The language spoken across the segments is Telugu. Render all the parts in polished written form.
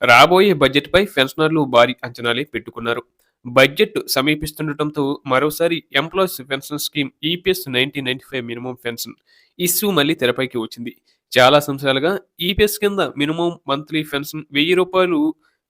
రాబోయే బడ్జెట్‌పై పెన్షనర్లు భారీ అంచనాలే పెట్టుకున్నారు. బడ్జెట్ సమీపిస్తుండటంతో మరోసారి employees pension scheme EPS 1995 minimum pension issue మళ్లీ తెరపైకి వచ్చింది. చాలా సంవత్సరాలుగా ఈపీఎస్ కింద మినిమమ్ మంత్లీ పెన్షన్ రూ. 1000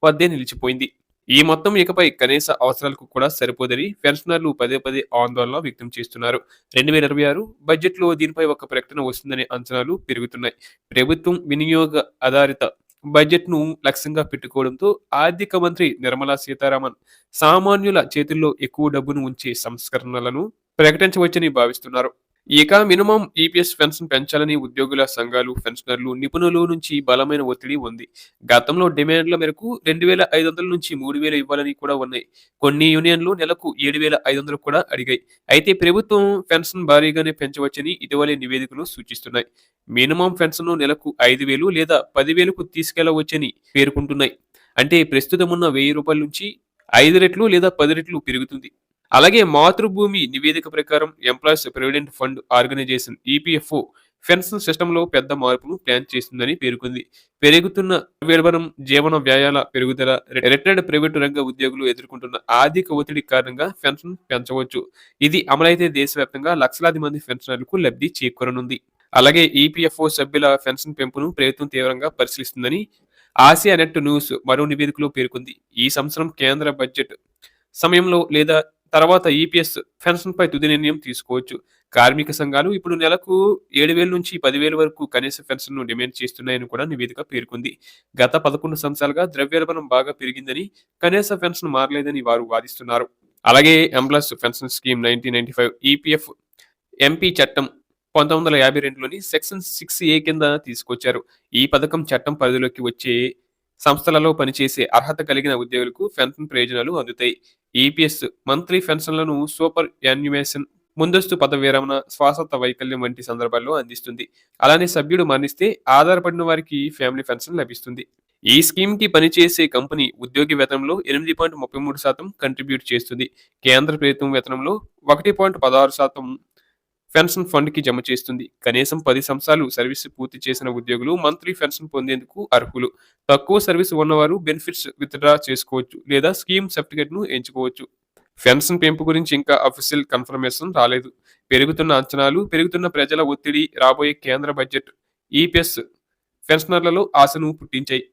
వద్దే నిలిచిపోయింది. ఈ మొత్తం ఇకపై కనీస అవసరాలకు కూడా సరిపోదని పెన్షనర్లు పదే పదే ఆందోళన వ్యక్తం చేస్తున్నారు. 2026 బడ్జెట్‌లో దీనిపై ఒక ప్రకటన వస్తుందనే అంచనాలు పెరుగుతున్నాయి. ప్రభుత్వం వినియోగ ఆధారిత బడ్జెట్‌ను లక్ష్యంగా పెట్టుకోవడంతో ఆర్థిక మంత్రి నిర్మలా సీతారామన్ సామాన్యుల చేతుల్లో ఎక్కువ డబ్బును ఉంచే సంస్కరణలను ప్రకటించవచ్చని భావిస్తున్నారు. ఇక మినిమం ఈపీఎస్ పెన్షన్ పెంచాలని ఉద్యోగుల సంఘాలు, పెన్షనర్లు, నిపుణుల నుంచి బలమైన ఒత్తిడి ఉంది. గతంలో డిమాండ్ల మేరకు 2500 నుంచి 3000 ఇవ్వాలని కూడా ఉన్నాయి. కొన్ని యూనియన్లు నెలకు 7500 కూడా అడిగాయి. అయితే ప్రభుత్వం పెన్షన్ భారీగానే పెంచవచ్చని ఇటీవలి నివేదికలు సూచిస్తున్నాయి. మినిమం పెన్షన్‌ను నెలకు 5000 లేదా 10,000కు తీసుకెళ్లవచ్చని పేర్కొంటున్నాయి. అంటే ప్రస్తుతం ఉన్న రూ. 1000 నుంచి 5 రెట్లు లేదా 10 రెట్లు పెరుగుతుంది. అలాగే మాతృభూమి నివేదిక ప్రకారం employees provident fund organisation EPFO pension సిస్టంలో పెద్ద మార్పును ప్లాన్ చేస్తుందని పేర్కొంది. పెరుగుతున్న ద్రవ్యోల్బణం, జీవన వ్యయాల పెరుగుదల, రిటైర్డ్ ప్రైవేటు రంగ ఉద్యోగులు ఎదుర్కొంటున్న ఆర్థిక ఒత్తిడి కారణంగా పెన్షన్ పెంచవచ్చు. ఇది అమలైతే దేశవ్యాప్తంగా లక్షలాది మంది పెన్షనర్లకు లబ్ధి చేకూరనుంది. అలాగే ఈపీఎఫ్ఓ సభ్యుల పెన్షన్ పెంపును ప్రభుత్వం తీవ్రంగా పరిశీలిస్తుందని ఆసియా నెట్ న్యూస్ మరో నివేదికలో పేర్కొంది. ఈ సంవత్సరం కేంద్ర బడ్జెట్ సమయంలో లేదా తర్వాత ఈపీఎస్ పెన్షన్‌పై తుది నిర్ణయం తీసుకోవచ్చు. కార్మిక సంఘాలు ఇప్పుడు నెలకు 7,000 నుంచి 10,000 వరకు కనీస పెన్షన్‌ను డిమాండ్ చేస్తున్నాయని కూడా నివేదిక పేర్కొంది. గత 11 సంవత్సరాలుగా ద్రవ్యోల్బణం బాగా పెరిగిందని, కనీస పెన్షన్ మారలేదని వారు వాదిస్తున్నారు. అలాగే employees pension scheme 1995 EPF MP చట్టం 1952లోని సెక్షన్ 6 కింద తీసుకొచ్చారు. ఈ పథకం చట్టం పరిధిలోకి వచ్చే సంస్థలలో పనిచేసే అర్హత కలిగిన ఉద్యోగులకు పెన్షన్ ప్రయోజనాలు అందుతాయి. ఈపీఎస్ మంత్లీ పెన్షన్లను సూపర్ యాన్యుయేషన్, ముందస్తు పదవి విరమణ, శ్వాసత వైకల్యం వంటి సందర్భాల్లో అందిస్తుంది. అలానే సభ్యుడు మరణిస్తే ఆధారపడిన వారికి ఫ్యామిలీ పెన్షన్ లభిస్తుంది. ఈ స్కీమ్ కి పనిచేసే కంపెనీ ఉద్యోగి వేతనంలో 8.33% కంట్రిబ్యూట్ చేస్తుంది. కేంద్ర ప్రభుత్వం వేతనంలో 1.16% పెన్షన్ ఫండ్ కి జమ చేస్తుంది. కనీసం 10 సంవత్సరాలు సర్వీస్ పూర్తి చేసిన ఉద్యోగులు మంత్లీ పెన్షన్ పొందేందుకు అర్హులు. తక్కువ సర్వీస్ ఉన్నవారు బెనిఫిట్స్ విత్‌డ్రా చేసుకోవచ్చు లేదా స్కీమ్ సర్టిఫికేట్‌ను ఎంచుకోవచ్చు. పెన్షన్ పెంపు గురించి ఇంకా అఫీషియల్ కన్ఫర్మేషన్ రాలేదు. పెరుగుతున్న అంచనాలు, పెరుగుతున్న ప్రజల ఒత్తిడి రాబోయే కేంద్ర బడ్జెట్ ఈపీఎస్ పెన్షనర్లలో ఆశను పుట్టించాయి.